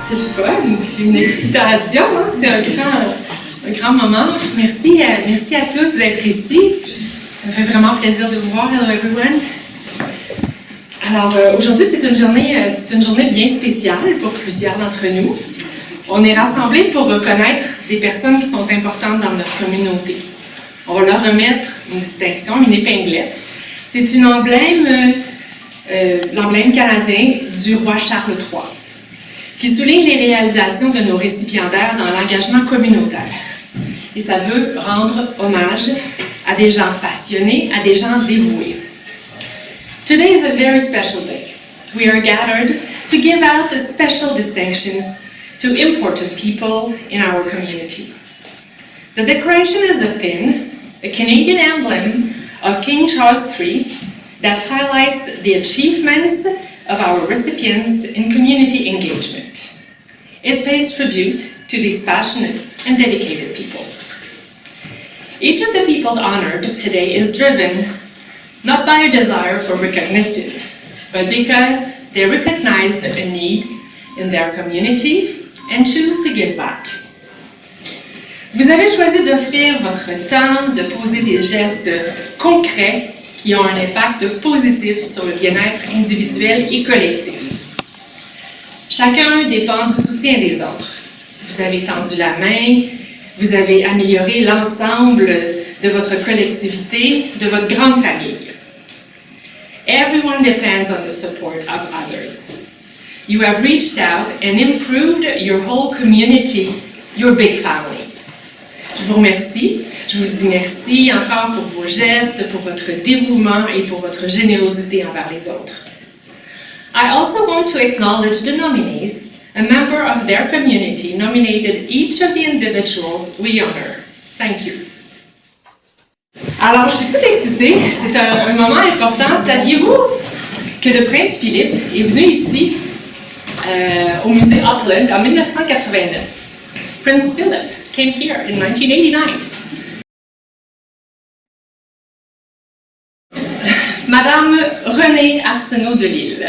C'est le fun, une excitation, hein? C'est un grand moment. Merci à tous d'être ici. Ça me fait vraiment plaisir de vous voir. Hello everyone. Alors aujourd'hui, c'est une journée bien spéciale pour plusieurs d'entre nous. On est rassemblés pour reconnaître des personnes qui sont importantes dans notre communauté. On va leur remettre une distinction, une épinglette. C'est l'emblème canadien du roi Charles III, qui souligne les réalisations de nos récipiendaires dans l'engagement communautaire. Et ça veut rendre hommage à des gens passionnés, à des gens dévoués. Today is a very special day. We are gathered to give out the special distinctions to important people in our community. The decoration is a pin, a Canadian emblem of King Charles III that highlights the achievements of our recipients in community engagement. It pays tribute to these passionate and dedicated people. Each of the people honored today is driven not by a desire for recognition, but because they recognized a need in their community and choose to give back. Vous avez choisi d'offrir votre temps, de poser des gestes concrets qui ont un impact positif sur le bien-être individuel et collectif. Chacun dépend du soutien des autres. Vous avez tendu la main, vous avez amélioré l'ensemble de votre collectivité, de votre grande famille. Everyone depends on the support of others. You have reached out and improved your whole community, your big family. Je vous remercie. Je vous dis merci encore pour vos gestes, pour votre dévouement et pour votre générosité envers les autres. I also want to acknowledge the nominees. A member of their community nominated each of the individuals we honor. Thank you. Alors, je suis toute excitée. C'est un moment important. Saviez-vous que le prince Philippe est venu ici au musée Uplands en 1989? Prince Philip came here in 1989. Madame Renée Arsenault de Lille.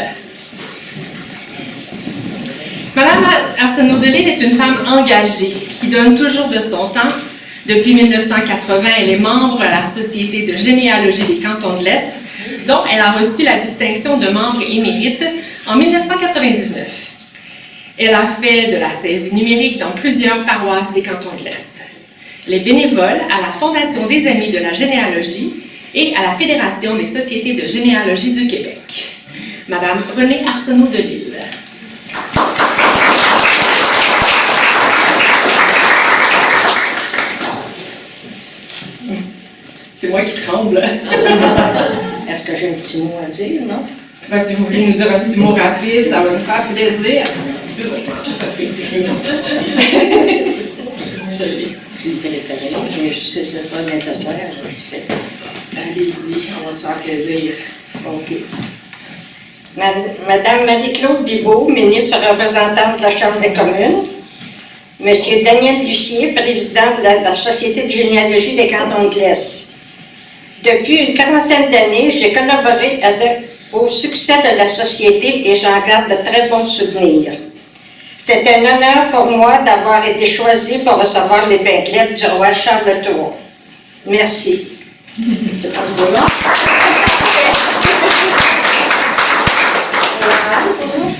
Madame Arsenault de Lille est une femme engagée qui donne toujours de son temps. Depuis 1980, elle est membre à la Société de généalogie des Cantons de l'Est, dont elle a reçu la distinction de membre émérite en 1999. Elle a fait de la saisie numérique dans plusieurs paroisses des Cantons de l'Est. Elle est bénévole à la Fondation des Amis de la généalogie et à la Fédération des sociétés de généalogie du Québec. Madame Renée Arsenault de Lille. C'est moi qui tremble. Est-ce que j'ai un petit mot à dire, non? Ben, si vous voulez nous dire un petit mot rapide, ça va nous faire plaisir. Un petit peu Joli. Je lui fais les pédales, mais c'est pas nécessaire. Allez-y, on va se faire plaisir. OK. Madame Marie-Claude Bibeau, ministre représentante de la Chambre des communes. Monsieur Daniel Lucier, président de la Société de généalogie des Cantons de l'Est. Depuis une quarantaine d'années, j'ai collaboré au succès de la société et j'en garde de très bons souvenirs. C'est un honneur pour moi d'avoir été choisi pour recevoir l'épinglette du roi Charles III. Merci. C'est pas le là.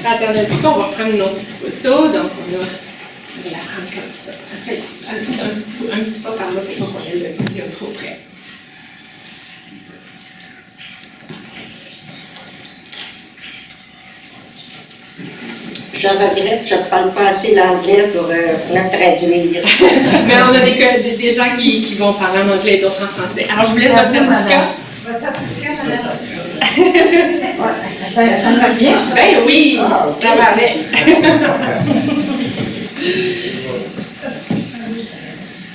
Attendez un petit peu, on va prendre une autre photo. Donc, on va la prendre comme ça. Un petit pas par là pour pas qu'on ait le dire trop près. Je regrette, je ne parle pas assez l'anglais pour me traduire. Mais on a des gens qui vont parler en anglais et d'autres en français. Alors, je vous laisse votre certificat. Votre certificat, madame. Ça me va bien. Ben oui, ça va avec.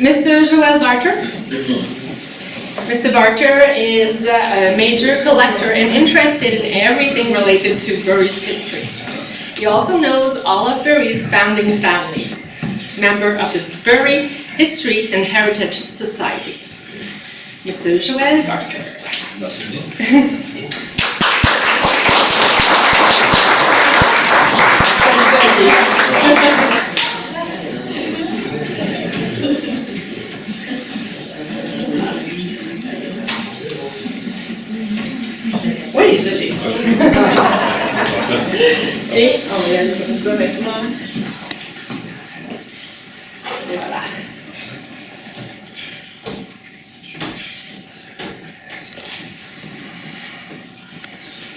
Mr. Joel Barter. Mr. Barter is a major collector and interested in everything related to Bury's history. He also knows all of Bury's founding families, member of the Bury History and Heritage Society. Mr. Joel Barter. Merci bien. Et on va aller comme ça avec moi. Et voilà.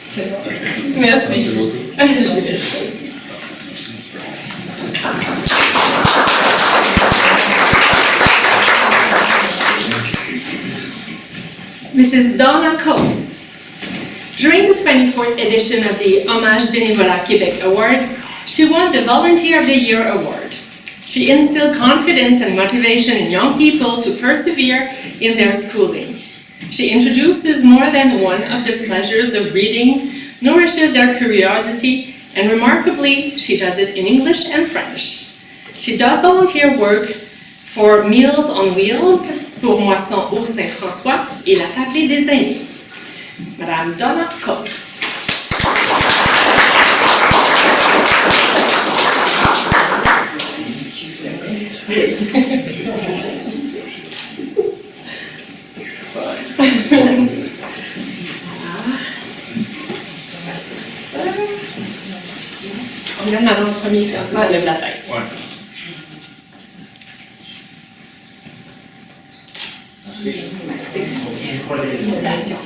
C'est bon. Merci. Je vais laisser ça aussi. Mrs. Donna Coates. During the 24th edition of the Hommage Bénévolat Québec Awards, she won the Volunteer of the Year award. She instilled confidence and motivation in young people to persevere in their schooling. She introduces more than one of the pleasures of reading, nourishes their curiosity, and remarkably, she does it in English and French. She does volunteer work for Meals on Wheels, pour Moisson au Saint-François et la Tablée des aînés. Madame Donna Coates. On regarde Madame en premier quand tu lèves la tête. Ouais. Félicitations.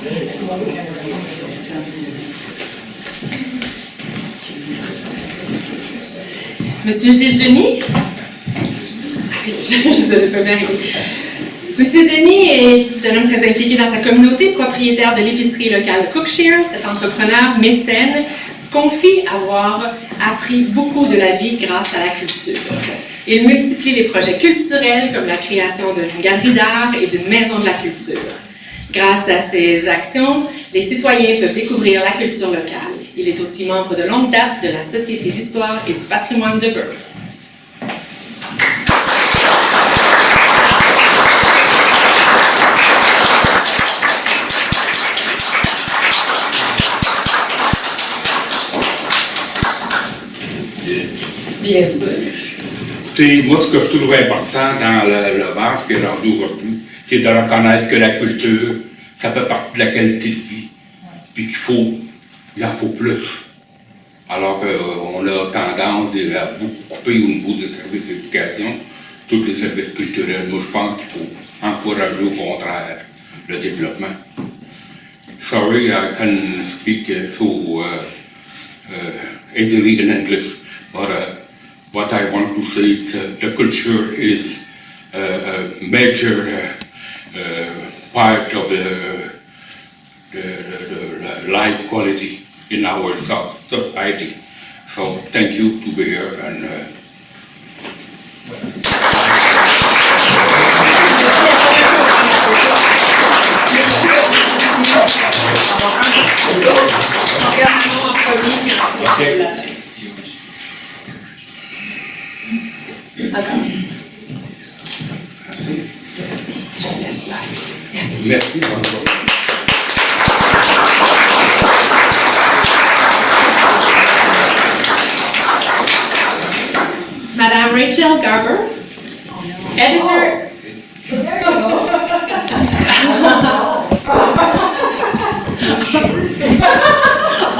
Monsieur Gilles Denis, je vous avais pas bien arrêté. Monsieur Denis est un homme très impliqué dans sa communauté, propriétaire de l'épicerie locale Cookshare. Cet entrepreneur mécène confie avoir appris beaucoup de la vie grâce à la culture. Il multiplie les projets culturels comme la création d'une galerie d'art et d'une maison de la culture. Grâce à ses actions, les citoyens peuvent découvrir la culture locale. Il est aussi membre de longue date de la Société d'histoire et du patrimoine de Burke. Bien sûr. Écoutez, moi, ce que je trouve important dans le marche qui est rendu aujourd'hui, c'est de reconnaître que la culture, ça fait partie de la qualité de vie, puis il en faut plus. Alors qu'on a tendance à beaucoup couper au niveau des services d'éducation, tous les services culturels. Moi, je pense qu'il faut encourager au contraire le développement. Sorry, I can speak so easily in English, but what I want to say is the culture is a major part of the life quality in our society. So thank you to be here and merci. Madame Rachel Garber, editor.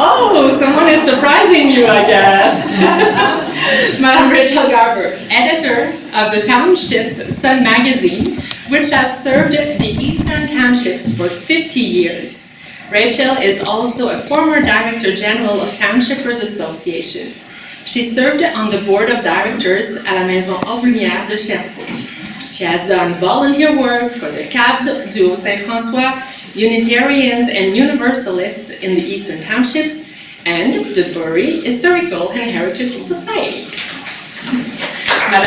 Oh, someone is surprising you, I guess. Madame Rachel Garber, editor of the Townships Sun magazine, which has served the Eastern Townships for 50 years. Rachel is also a former Director General of Townshippers Association. She served on the board of directors à la Maison Aubrinière de Sherbrooke. She has done volunteer work for the Cabs du Haut-Saint-François, Unitarians and Universalists in the Eastern Townships, and the Bury Historical and Heritage Society. Alors,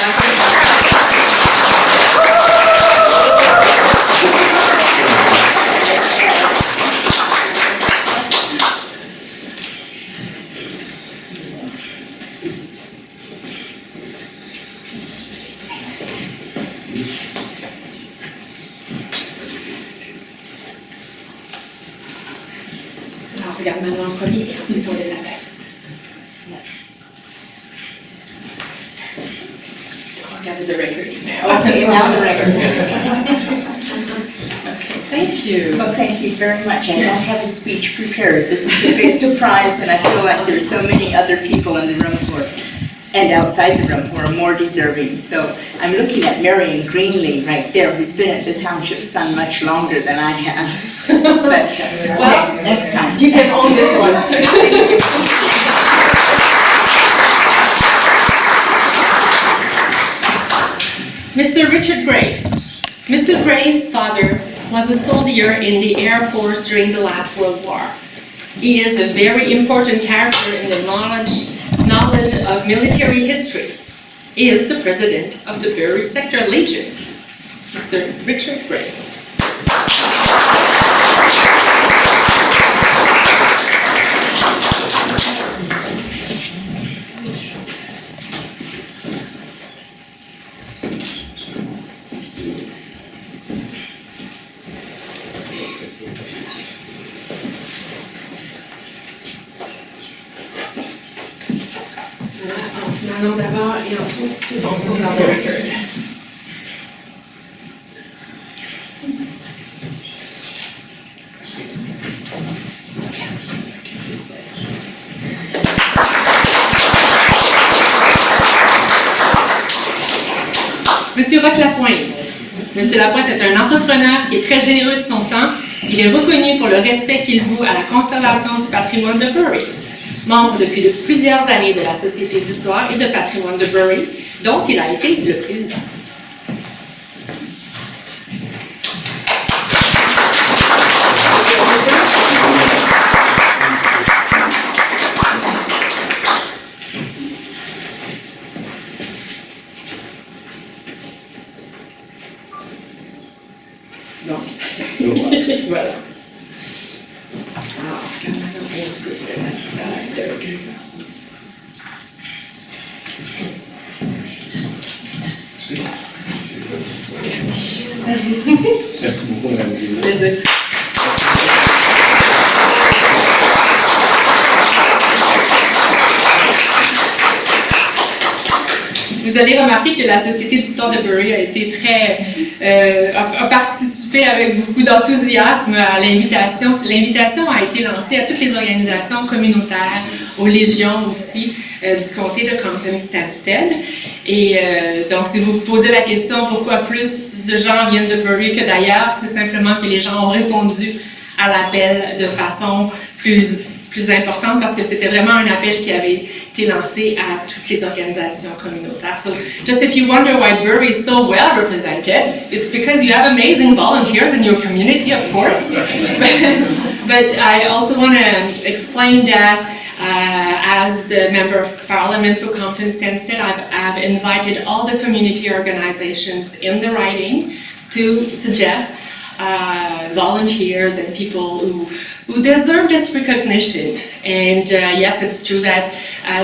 regarde Manon en premier et ensuite on lève la tête. Regarde the record now. Okay, now the record. Okay, thank Thank you. Well, thank you very much. I don't have a speech prepared. This is a big surprise, and I feel like there's so many other people in the room and outside the room who are more deserving. So I'm looking at Marion Greenlee right there, who's been at the Township Sun much longer than I have. But Well, next time. You can own this one. Mr. Richard Gray. Mr. Gray's father was a soldier in the Air Force during the last World War. He is a very important character in the knowledge of military history. He is the president of the Bury Sector Legion. Mr. Richard Gray. Manon d'abord et ensuite on se tourne dans le recueil. Monsieur Roch-Lapointe. Monsieur Lapointe est un entrepreneur qui est très généreux de son temps. Il est reconnu pour le respect qu'il voue à la conservation du patrimoine de Bury. Membre depuis plusieurs années de la Société d'histoire et de patrimoine de Bury, dont il a été le président. Donc, voilà. Alors, Merci beaucoup, Madame Bibeau. Plaisir. Vous avez remarqué que la Société d'histoire de Bury a été a participé avec beaucoup d'enthousiasme à l'invitation. L'invitation a été lancée à toutes les organisations communautaires, aux légions aussi, du comté de Compton-Stanstead. Et donc, si vous vous posez la question pourquoi plus de gens viennent de Bury que d'ailleurs, c'est simplement que les gens ont répondu à l'appel de façon plus importante parce que c'était vraiment un appel qui avait été lancé à toutes les organisations communautaires. So, just if you wonder why Bury is so well represented, it's because you have amazing volunteers in your community, of course. But I also want to explain that as the Member of Parliament for Compton-Stanstead, I've invited all the community organizations in the riding to suggest volunteers and people who deserve this recognition. And yes, it's true that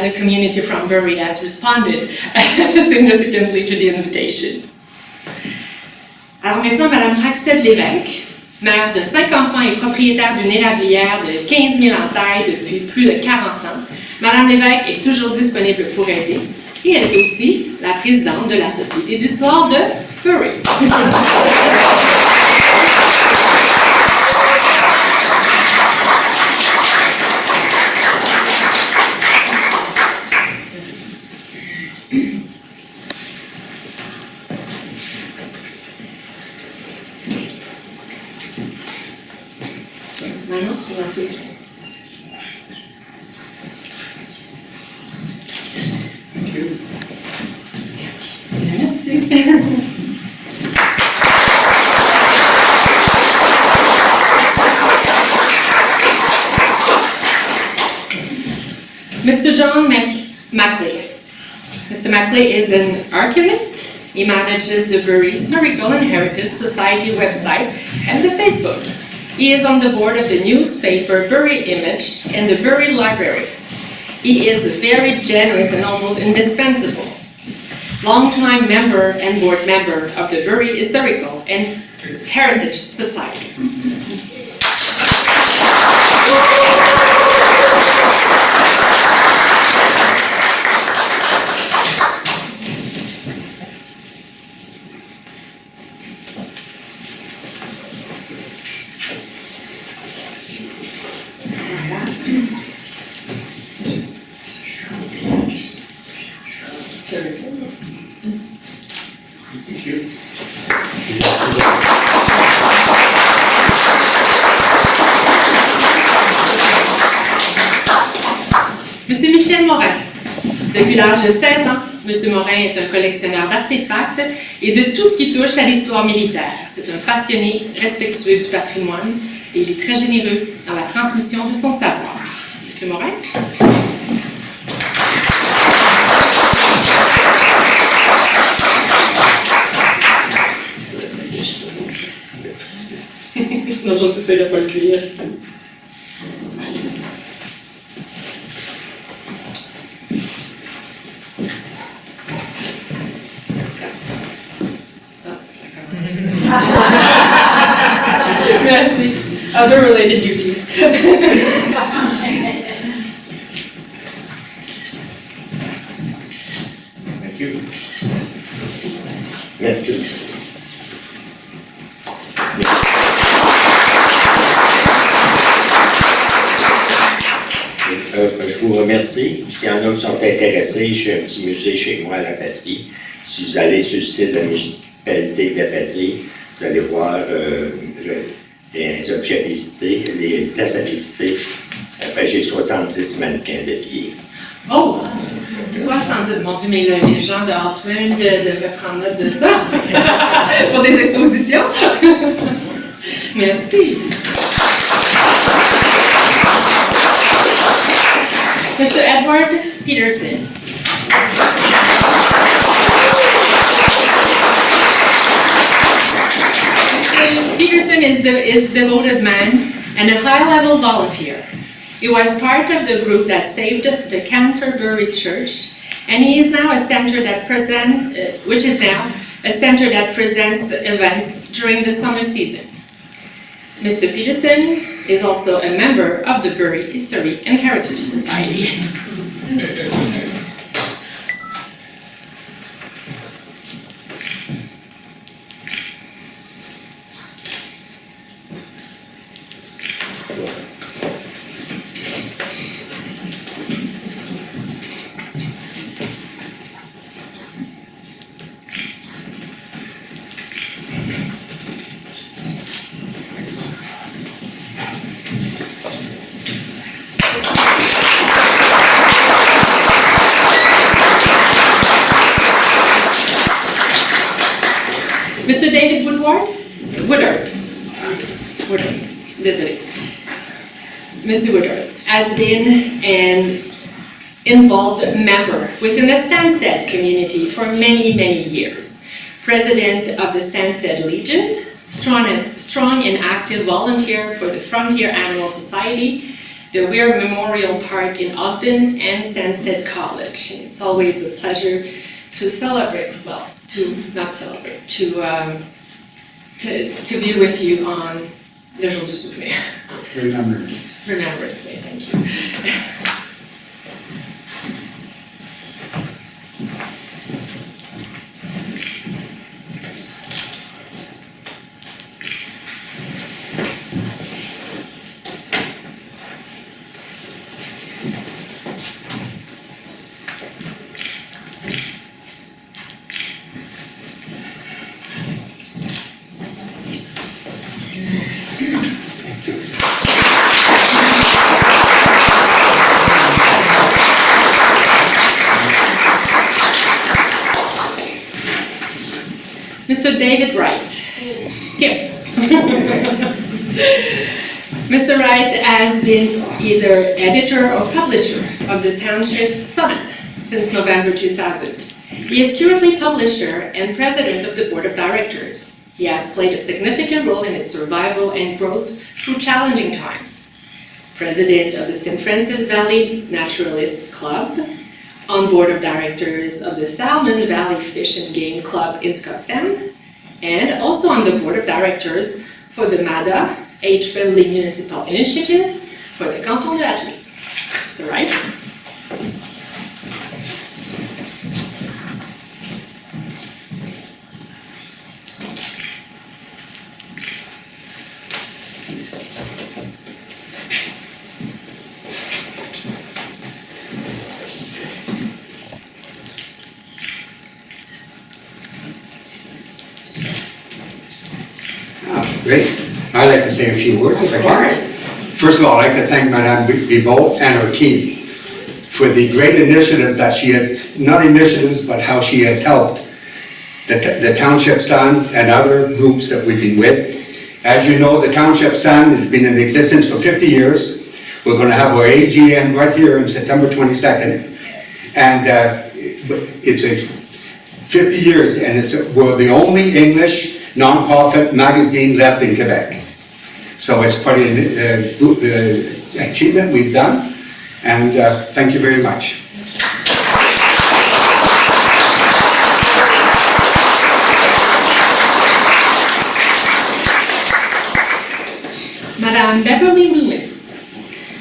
the community from Bury has responded significantly to the invitation. Alors maintenant, Madame Raxel Lévesque, mère de 5 enfants et propriétaire d'une érablière de 15 000 en taille depuis plus de 40 ans. Madame Lévesque est toujours disponible pour aider et elle est aussi la présidente de la Société d'histoire de Bury. Maintenant, vous en suivez. Merci. Merci. Mr. John Mackley. Mr. Mackley is an archivist. He manages the Bury Historical and Heritage Society website and the Facebook. He is on the board of the newspaper Bury Image and the Bury Library. He is very generous and almost indispensable. Longtime member and board member of the Bury Historical and Heritage Society. Very good. Thank you. Monsieur Michel Morin. Depuis l'âge de 16 ans, Monsieur Morin est un collectionneur d'artefacts et de tout ce qui touche à l'histoire militaire. C'est un passionné, respectueux du patrimoine et il est très généreux dans la transmission de son savoir. Monsieur Morin. Non, je ne sais pas le cuire. Merci. Other related duties. Thank you. Merci. Je vous remercie. S'il y en a qui sont intéressés, j'ai un petit musée chez moi à la Patrie. Si vous allez sur le site de la municipalité de la Patrie, vous allez voir les objets à visiter, les places à visiter. Après, j'ai 70 mannequins de pied. Oh, 70. Mon Dieu, mais là, les gens de Uplands devraient prendre note de ça pour des expositions. Merci. Mr. Edward Peterson. Mr. Peterson is devoted man and a high-level volunteer. He was part of the group that saved the Canterbury Church, and he is now a center that which is now a center that presents events during the summer season. Mr. Peterson is also a member of the Bury History and Heritage Society. Mr. David Woodard, désolé. Mr. Woodard has been an involved member within the Stanstead community for many, many years. President of the Stanstead Legion, strong and active volunteer for the Frontier Animal Society, the Weir Memorial Park in Ogden, and Stanstead College. And it's always a pleasure to celebrate, well, to not celebrate, to be with you on le jour du souvenir. Remembrance. Remembrance Day, thank you. Mr. David Wright. Skip. Mr. Wright has been either editor or publisher of the Township's Sun since November 2000. He is currently publisher and president of the board of directors. He has played a significant role in its survival and growth through challenging times. President of the St. Francis Valley Naturalist Club, on board of directors of the Salmon Valley Fish and Game Club in Scottsdale, and also on the board of directors for the MADA, Age-Friendly Municipal Initiative for the Canton de Lennoxville. Mr. Wright. Great. I'd like to say a few words if I Of can. course. First of all, I'd like to thank Madame Bibeau and her team for the great initiative that she has, not initiatives, but how she has helped the Township Sun and other groups that we've been with. As you know, the Township Sun has been in existence for 50 years. We're going to have our AGM right here on September 22nd. And it's a 50 years, and we're the only English non-profit magazine left in Quebec. So it's quite an achievement we've done, and thank you very much. Madame Beverly Loomis.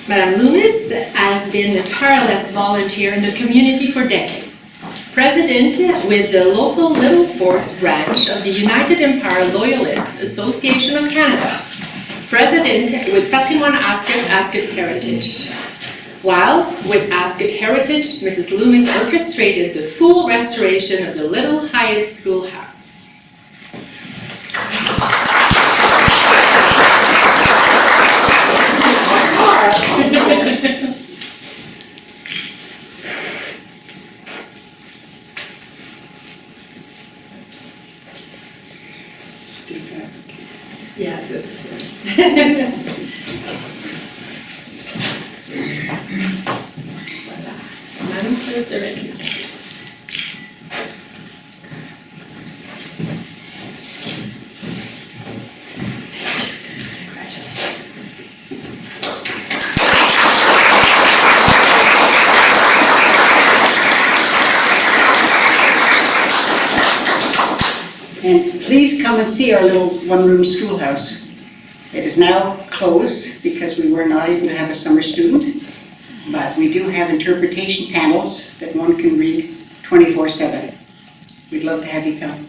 Madame Loomis has been a tireless volunteer in the community for decades. President with the local Little Forks branch of the United Empire Loyalists Association of Canada. President with Patrimoine Ascot Heritage. While with Ascot Heritage, Mrs. Loomis orchestrated the full restoration of the Little Hyatt Schoolhouse. Yes, it's. Voilà. So, Madam First Director. And please come and see our little one-room schoolhouse. It is now closed because we were not able to have a summer student, but we do have interpretation panels that one can read 24/7. We'd love to have you come.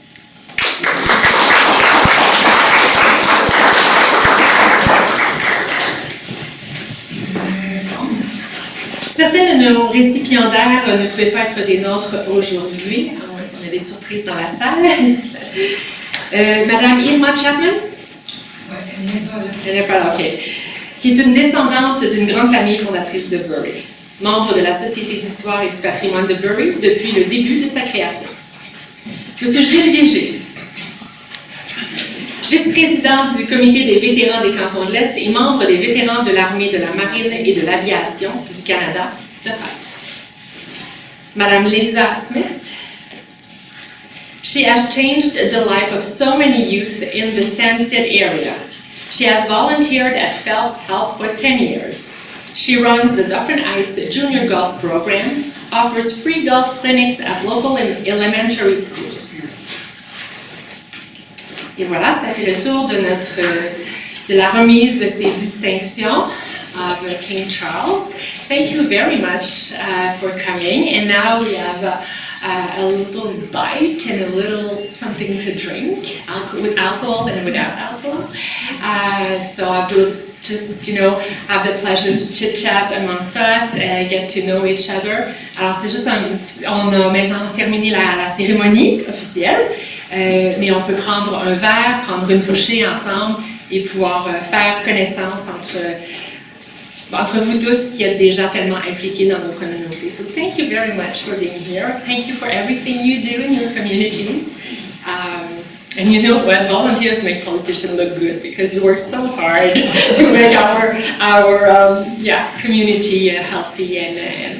Certains de nos récipiendaires ne pouvaient pas être des nôtres aujourd'hui. On a des surprises dans la salle. Madame Irma Chapman? Elle n'est pas là, ok. Qui est une descendante d'une grande famille fondatrice de Bury, membre de la Société d'histoire et du patrimoine de Bury depuis le début de sa création. Monsieur Gilles Léger, vice-président du comité des vétérans des cantons de l'Est et membre des vétérans de l'armée, de la marine et de l'aviation du Canada de Haute. Madame Lisa Smith. She has changed the life of so many youth in the Stanstead area. She has volunteered at Phelps Help for 10 years. She runs the Dufferin Heights Junior Golf Program, offers free golf clinics at local elementary schools. Et voilà, ça fait le tour de la remise de ces distinctions of King Charles. Thank you very much for coming, and now we have a little bite and a little something to drink, with alcohol and without alcohol. So I will just, have the pleasure to chit-chat amongst us, get to know each other. Alors c'est juste on a maintenant terminé la cérémonie officielle, mais on peut prendre un verre, prendre une bouchée ensemble et pouvoir faire connaissance entre vous tous qui êtes déjà tellement impliqués dans nos communautés. So thank you very much for being here. Thank you for everything you do in your communities. And you know what? Volunteers make politicians look good because you work so hard to make our community healthy and